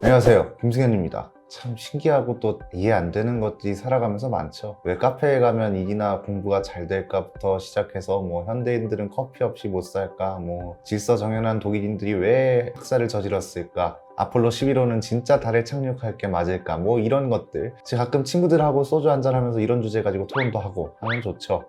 안녕하세요, 김승현입니다. 참 신기하고 또 이해 안 되는 것들이 살아가면서 많죠. 왜 카페에 가면 일이나 공부가 잘 될까부터 시작해서 현대인들은 커피 없이 못 살까, 질서정연한 독일인들이 왜 학살을 저질렀을까, 아폴로 11호는 진짜 달에 착륙할 게 맞을까, 이런 것들. 제가 가끔 친구들하고 소주 한잔 하면서 이런 주제 가지고 토론도 하고 하면 좋죠.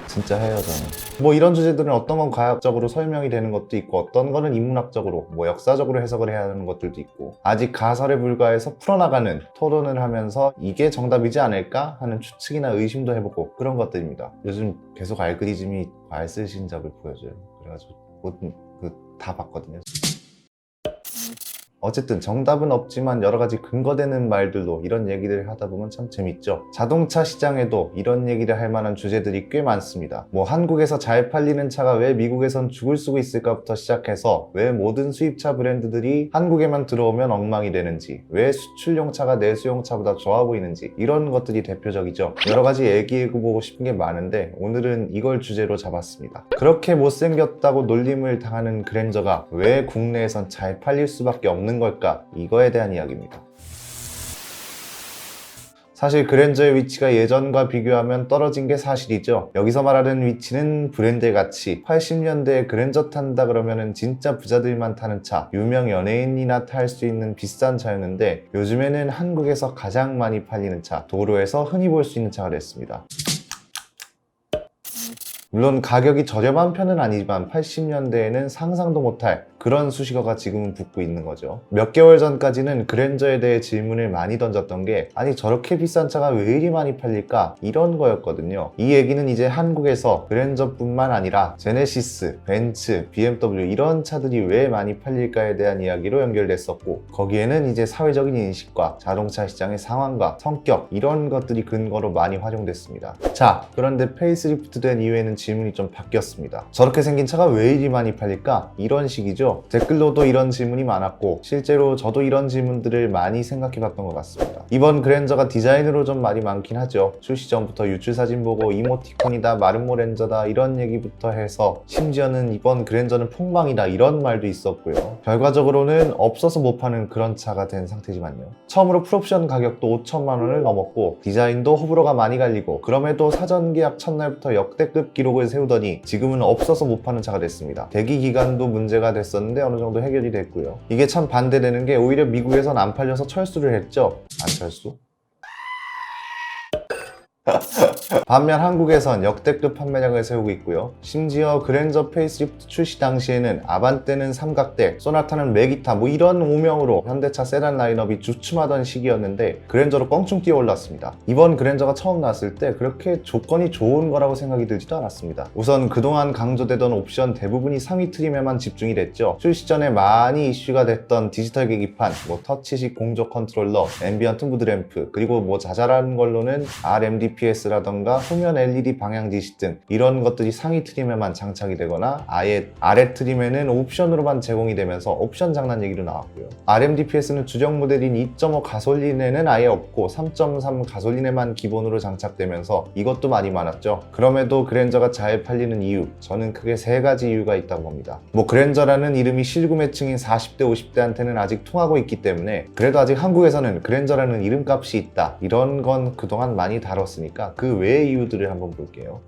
진짜 해요, 저는. 이런 주제들은 어떤 건 과학적으로 설명이 되는 것도 있고, 어떤 거는 인문학적으로, 역사적으로 해석을 해야 하는 것들도 있고, 아직 가설에 불과해서 풀어나가는 토론을 하면서 이게 정답이지 않을까 하는 추측이나 의심도 해보고 그런 것들입니다. 요즘 계속 알고리즘이 과외쓸 신작을 보여줘요. 그래가지고 다 봤거든요. 어쨌든 정답은 없지만 여러 가지 근거되는 말들로 이런 얘기를 하다 보면 참 재밌죠. 자동차 시장에도 이런 얘기를 할 만한 주제들이 꽤 많습니다. 한국에서 잘 팔리는 차가 왜 미국에선 죽을 쓰고 있을까부터 시작해서 왜 모든 수입차 브랜드들이 한국에만 들어오면 엉망이 되는지, 왜 수출용 차가 내수용 차보다 좋아 보이는지, 이런 것들이 대표적이죠. 여러 가지 얘기해보고 싶은 게 많은데 오늘은 이걸 주제로 잡았습니다. 그렇게 못생겼다고 놀림을 당하는 그랜저가 왜 국내에선 잘 팔릴 수밖에 없는 걸까? 이거에 대한 이야기입니다. 사실 그랜저의 위치가 예전과 비교하면 떨어진 게 사실이죠. 여기서 말하는 위치는 브랜드의 가치. 80년대에 그랜저 탄다 그러면은 진짜 부자들만 타는 차, 유명 연예인이나 탈 수 있는 비싼 차였는데 요즘에는 한국에서 가장 많이 팔리는 차, 도로에서 흔히 볼 수 있는 차가 됐습니다. 물론 가격이 저렴한 편은 아니지만 80년대에는 상상도 못할 그런 수식어가 지금은 붙고 있는 거죠. 몇 개월 전까지는 그랜저에 대해 질문을 많이 던졌던 게, 아니 저렇게 비싼 차가 왜 이리 많이 팔릴까? 이런 거였거든요. 이 얘기는 이제 한국에서 그랜저뿐만 아니라 제네시스, 벤츠, BMW 이런 차들이 왜 많이 팔릴까에 대한 이야기로 연결됐었고, 거기에는 이제 사회적인 인식과 자동차 시장의 상황과 성격 이런 것들이 근거로 많이 활용됐습니다. 자, 그런데 페이스리프트 된 이후에는 질문이 좀 바뀌었습니다. 저렇게 생긴 차가 왜 이리 많이 팔릴까? 이런 식이죠. 댓글로도 이런 질문이 많았고 실제로 저도 이런 질문들을 많이 생각해봤던 것 같습니다. 이번 그랜저가 디자인으로 좀 말이 많긴 하죠. 출시 전부터 유출 사진 보고 이모티콘이다, 마름모 렌저다 이런 얘기부터 해서 심지어는 이번 그랜저는 폭망이다 이런 말도 있었고요. 결과적으로는 없어서 못 파는 그런 차가 된 상태지만요. 처음으로 풀옵션 가격도 5천만 원을 넘었고 디자인도 호불호가 많이 갈리고, 그럼에도 사전 계약 첫날부터 역대급 기록을 세우더니 지금은 없어서 못 파는 차가 됐습니다. 대기 기간도 문제가 됐었는데 어느 정도 해결이 됐고요. 이게 참 반대되는 게 오히려 미국에선 안 팔려서 철수를 했죠. 안철수? 반면 한국에선 역대급 판매량을 세우고 있고요. 심지어 그랜저 페이스리프트 출시 당시에는 아반떼는 삼각대, 소나타는 메기타 이런 오명으로 현대차 세단 라인업이 주춤하던 시기였는데 그랜저로 껑충 뛰어 올랐습니다. 이번 그랜저가 처음 나왔을 때 그렇게 조건이 좋은 거라고 생각이 들지도 않았습니다. 우선 그동안 강조되던 옵션 대부분이 상위 트림에만 집중이 됐죠. 출시 전에 많이 이슈가 됐던 디지털 계기판, 터치식 공조 컨트롤러, 앰비언트 무드 램프, 그리고 자잘한 걸로는 RMDPS라던가 후면 LED 방향 지시 등 이런 것들이 상위 트림에만 장착이 되거나 아예 아래 트림에는 옵션으로만 제공이 되면서 옵션 장난 얘기도 나왔고요. RMDPS는 주력 모델인 2.5 가솔린에는 아예 없고 3.3 가솔린에만 기본으로 장착되면서 이것도 많이 많았죠. 그럼에도 그랜저가 잘 팔리는 이유, 저는 크게 세 가지 이유가 있다고 봅니다. 그랜저라는 이름이 실구매층인 40대 50대한테는 아직 통하고 있기 때문에, 그래도 아직 한국에서는 그랜저라는 이름값이 있다 이런 건 그동안 많이 다뤘으니까 그 외의 이유들을 한번 볼게요.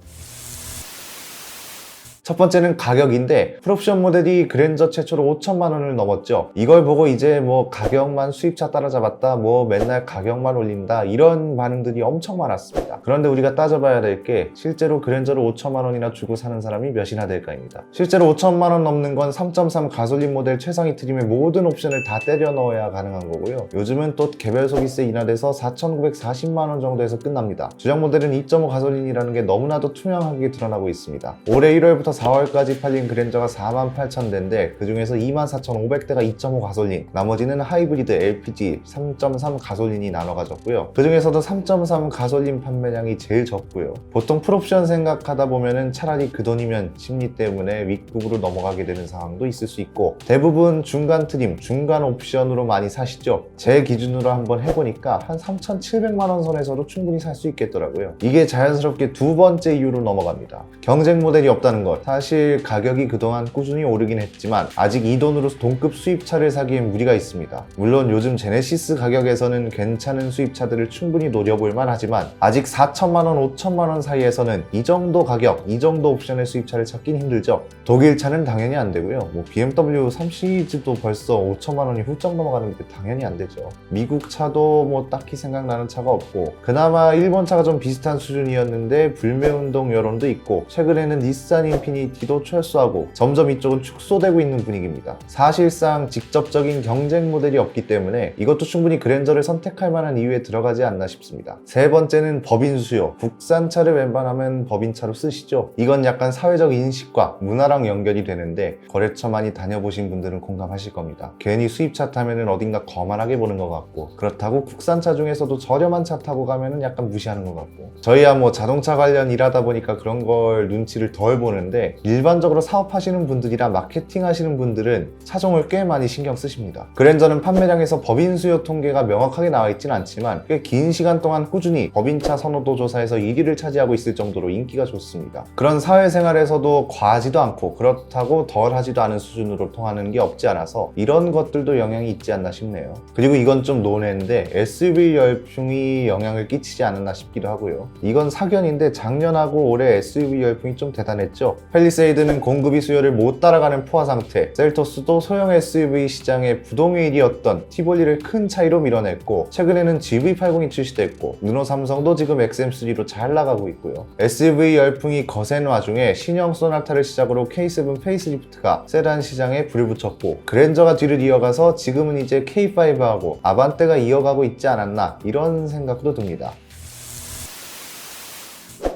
첫 번째는 가격인데, 풀옵션 모델이 그랜저 최초로 5천만 원을 넘었죠. 이걸 보고 이제 가격만 수입차 따라잡았다, 맨날 가격만 올린다 이런 반응들이 엄청 많았습니다. 그런데 우리가 따져봐야 될 게, 실제로 그랜저를 5천만 원이나 주고 사는 사람이 몇이나 될까입니다. 실제로 5천만 원 넘는 건 3.3 가솔린 모델 최상위 트림의 모든 옵션을 다 때려 넣어야 가능한 거고요. 요즘은 또 개별 소비세 인하돼서 4,940만 원 정도에서 끝납니다. 주력 모델은 2.5 가솔린이라는 게 너무나도 투명하게 드러나고 있습니다. 올해 1월부터 4월까지 팔린 그랜저가 48,000대인데 그 중에서 24,500대가 2.5 가솔린, 나머지는 하이브리드, LPG, 3.3 가솔린이 나눠 가졌고요. 그 중에서도 3.3 가솔린 판매량이 제일 적고요. 보통 풀옵션 생각하다 보면은 차라리 그 돈이면 심리 때문에 윗급으로 넘어가게 되는 상황도 있을 수 있고, 대부분 중간 트림, 중간 옵션으로 많이 사시죠. 제 기준으로 한번 해보니까 한 3,700만 원 선에서도 충분히 살 수 있겠더라고요. 이게 자연스럽게 두 번째 이유로 넘어갑니다. 경쟁 모델이 없다는 것. 사실 가격이 그동안 꾸준히 오르긴 했지만 아직 이 돈으로 동급 수입차를 사기엔 무리가 있습니다. 물론 요즘 제네시스 가격에서는 괜찮은 수입차들을 충분히 노려볼 만하지만 아직 4천만원, 5천만원 사이에서는 이 정도 가격, 이 정도 옵션의 수입차를 찾긴 힘들죠. 독일차는 당연히 안 되고요. 뭐 BMW 3 시리즈도 벌써 5천만원이 훌쩍 넘어가는 게 당연히 안 되죠. 미국 차도 뭐 딱히 생각나는 차가 없고, 그나마 일본 차가 좀 비슷한 수준이었는데 불매운동 여론도 있고, 최근에는 닛산 인피니티도 철수하고 점점 이쪽은 축소되고 있는 분위기입니다. 사실상 직접적인 경쟁 모델이 없기 때문에 이것도 충분히 그랜저를 선택할 만한 이유에 들어가지 않나 싶습니다. 세 번째는 법인 수요. 국산차를 웬만하면 법인차로 쓰시죠. 이건 약간 사회적 인식과 문화랑 연결이 되는데 거래처 많이 다녀보신 분들은 공감하실 겁니다. 괜히 수입차 타면은 어딘가 거만하게 보는 것 같고, 그렇다고 국산차 중에서도 저렴한 차 타고 가면은 약간 무시하는 것 같고, 저희야 뭐 자동차 관련 일하다 보니까 그런 걸 눈치를 덜 보는데 일반적으로 사업하시는 분들이나 마케팅 하시는 분들은 차종을 꽤 많이 신경 쓰십니다. 그랜저는 판매량에서 법인 수요 통계가 명확하게 나와 있진 않지만 꽤 긴 시간 동안 꾸준히 법인차 선호도 조사에서 1위를 차지하고 있을 정도로 인기가 좋습니다. 그런 사회생활에서도 과하지도 않고 그렇다고 덜하지도 않은 수준으로 통하는 게 없지 않아서 이런 것들도 영향이 있지 않나 싶네요. 그리고 이건 좀 논외인데 SUV 열풍이 영향을 끼치지 않았나 싶기도 하고요. 이건 사견인데 작년하고 올해 SUV 열풍이 좀 대단했죠. 팰리세이드는 공급이 수요를 못 따라가는 포화 상태, 셀토스도 소형 SUV 시장의 부동의 1위였던 티볼리를 큰 차이로 밀어냈고, 최근에는 GV80이 출시됐고, 르노 삼성도 지금 XM3로 잘 나가고 있고요. SUV 열풍이 거센 와중에 신형 소나타를 시작으로 K7 페이스리프트가 세단 시장에 불을 붙였고, 그랜저가 뒤를 이어가서 지금은 이제 K5하고 아반떼가 이어가고 있지 않았나, 이런 생각도 듭니다.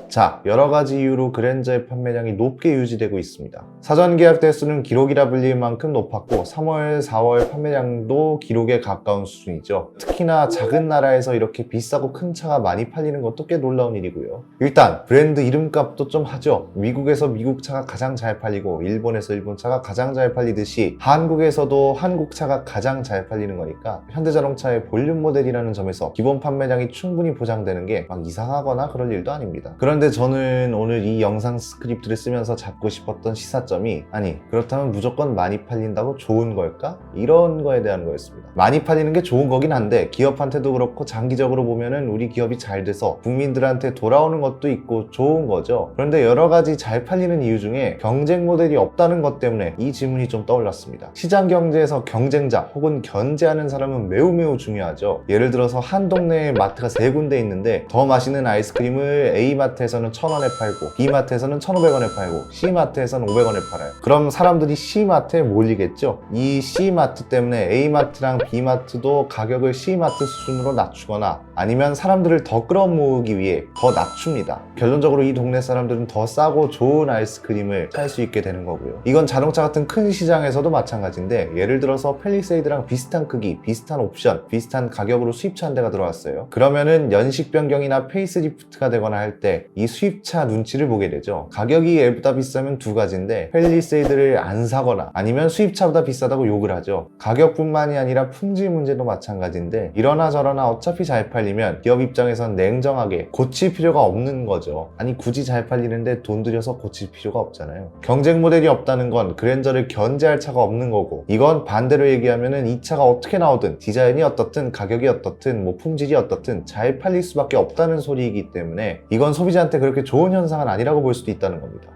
자, 여러가지 이유로 그랜저의 판매량이 높게 유지되고 있습니다. 사전 계약 대수는 기록이라 불릴 만큼 높았고 3월, 4월 판매량도 기록에 가까운 수준이죠. 특히나 작은 나라에서 이렇게 비싸고 큰 차가 많이 팔리는 것도 꽤 놀라운 일이고요. 일단 브랜드 이름값도 좀 하죠. 미국에서 미국 차가 가장 잘 팔리고 일본에서 일본 차가 가장 잘 팔리듯이 한국에서도 한국 차가 가장 잘 팔리는 거니까 현대자동차의 볼륨 모델이라는 점에서 기본 판매량이 충분히 보장되는 게 막 이상하거나 그럴 일도 아닙니다. 그런데 저는 오늘 이 영상 스크립트를 쓰면서 잡고 싶었던 시사점이, 아니 그렇다면 무조건 많이 팔린다고 좋은 걸까? 이런 거에 대한 거였습니다. 많이 팔리는 게 좋은 거긴 한데 기업한테도 그렇고 장기적으로 보면은 우리 기업이 잘 돼서 국민들한테 돌아오는 것도 있고 좋은 거죠. 그런데 여러 가지 잘 팔리는 이유 중에 경쟁 모델이 없다는 것 때문에 이 질문이 좀 떠올랐습니다. 시장 경제에서 경쟁자 혹은 견제하는 사람은 매우 중요하죠. 예를 들어서 한 동네에 마트가 3군데 있는데 더 맛있는 아이스크림을 A마트에서는 1,000원에 팔고 B마트에서는 1,500원에 팔고 C마트에서는 500원에 팔아요. 그럼 사람들이 C마트에 몰리겠죠. 이 C마트 때문에 A마트랑 B마트도 가격을 C마트 수준으로 낮추거나 아니면 사람들을 더 끌어모으기 위해 더 낮춥니다. 결론적으로 이 동네 사람들은 더 싸고 좋은 아이스크림을 살 수 있게 되는 거고요. 이건 자동차 같은 큰 시장에서도 마찬가지인데, 예를 들어서 팰리세이드랑 비슷한 크기, 비슷한 옵션, 비슷한 가격으로 수입차 한 대가 들어왔어요. 그러면은 연식 변경이나 페이스리프트가 되거나 할 때 이 수입차 눈치를 보게 되죠. 가격이 얘보다 비싸면 두 가지인데 팰리세이드를 안 사거나 아니면 수입차보다 비싸다고 욕을 하죠. 가격뿐만이 아니라 품질 문제도 마찬가지인데, 이러나 저러나 어차피 잘 팔리면 기업 입장에선 냉정하게 고칠 필요가 없는 거죠. 아니 굳이 잘 팔리는데 돈 들여서 고칠 필요가 없잖아요. 경쟁 모델이 없다는 건 그랜저를 견제할 차가 없는 거고, 이건 반대로 얘기하면은 이 차가 어떻게 나오든 디자인이 어떻든 가격이 어떻든 뭐 품질이 어떻든 잘 팔릴 수밖에 없다는 소리이기 때문에 이건 소비자한테 그렇게 좋은 현상은 아니라고 볼 수도 있다는 겁니다.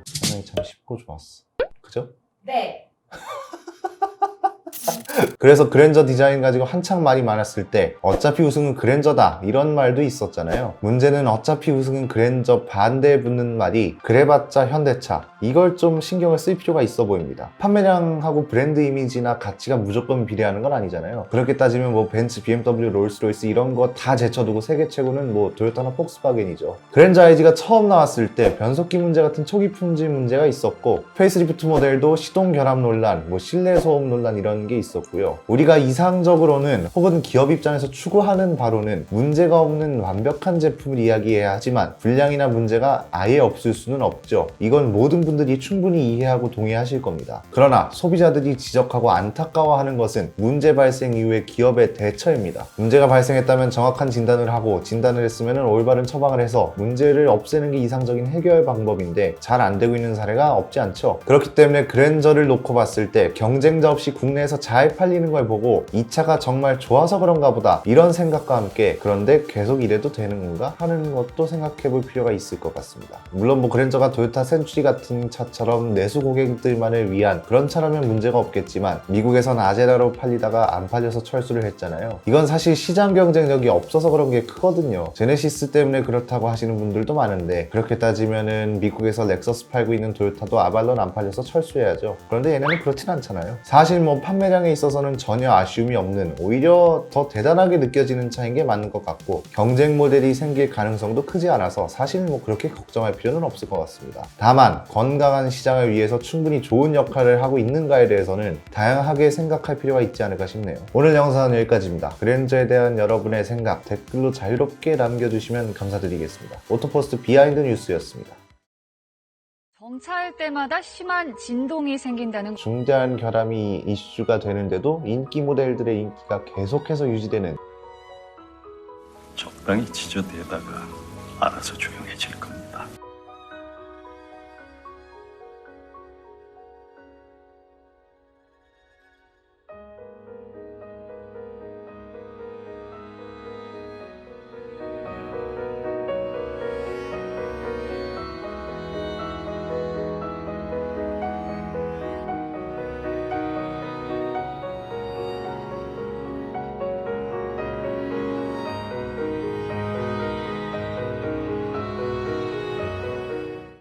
참 쉽고 좋았어. 그죠? 네. 그래서 그랜저 디자인 가지고 한창 말이 많았을 때 어차피 우승은 그랜저다 이런 말도 있었잖아요. 문제는 어차피 우승은 그랜저 반대에 붙는 말이 그래봤자 현대차, 이걸 좀 신경을 쓸 필요가 있어 보입니다. 판매량하고 브랜드 이미지나 가치가 무조건 비례하는 건 아니잖아요. 그렇게 따지면 뭐 벤츠, BMW, 롤스로이스 이런 거 다 제쳐두고 세계 최고는 뭐 토요타나 폭스바겐이죠. 그랜저 IG가 처음 나왔을 때 변속기 문제 같은 초기 품질 문제가 있었고, 페이스리프트 모델도 시동 결함 논란, 뭐 실내 소음 논란 이런 게 있었고, 있었고요. 우리가 이상적으로는 혹은 기업 입장에서 추구하는 바로는 문제가 없는 완벽한 제품을 이야기해야 하지만 불량이나 문제가 아예 없을 수는 없죠. 이건 모든 분들이 충분히 이해하고 동의하실 겁니다. 그러나 소비자들이 지적하고 안타까워하는 것은 문제 발생 이후의 기업의 대처입니다. 문제가 발생했다면 정확한 진단을 하고 진단을 했으면 올바른 처방을 해서 문제를 없애는 게 이상적인 해결 방법인데 잘 안 되고 있는 사례가 없지 않죠. 그렇기 때문에 그랜저를 놓고 봤을 때 경쟁자 없이 국내에서 잘 팔리는 걸 보고 이 차가 정말 좋아서 그런가 보다 이런 생각과 함께 그런데 계속 이래도 되는 건가 하는 것도 생각해 볼 필요가 있을 것 같습니다. 물론 뭐 그랜저가 토요타 센츄리 같은 차처럼 내수 고객들만을 위한 그런 차라면 문제가 없겠지만 미국에선 아제라로 팔리다가 안 팔려서 철수를 했잖아요. 이건 사실 시장 경쟁력이 없어서 그런 게 크거든요. 제네시스 때문에 그렇다고 하시는 분들도 많은데 그렇게 따지면은 미국에서 렉서스 팔고 있는 토요타도 아발론 안 팔려서 철수해야죠. 그런데 얘네는 그렇진 않잖아요. 사실 뭐 판매량에 있어서는 전혀 아쉬움이 없는 오히려 더 대단하게 느껴지는 차인 게 맞는 것 같고 경쟁 모델이 생길 가능성도 크지 않아서 사실 뭐 그렇게 걱정할 필요는 없을 것 같습니다. 다만 건강한 시장을 위해서 충분히 좋은 역할을 하고 있는가에 대해서는 다양하게 생각할 필요가 있지 않을까 싶네요. 오늘 영상은 여기까지입니다. 그랜저에 대한 여러분의 생각 댓글로 자유롭게 남겨주시면 감사드리겠습니다. 오토포스트 비하인드 뉴스였습니다. 정차할 때마다 심한 진동이 생긴다는 중대한 결함이 이슈가 되는데도 인기 모델들의 인기가 계속해서 유지되는 적당히 지저대다가 알아서 조용해질 겁니다.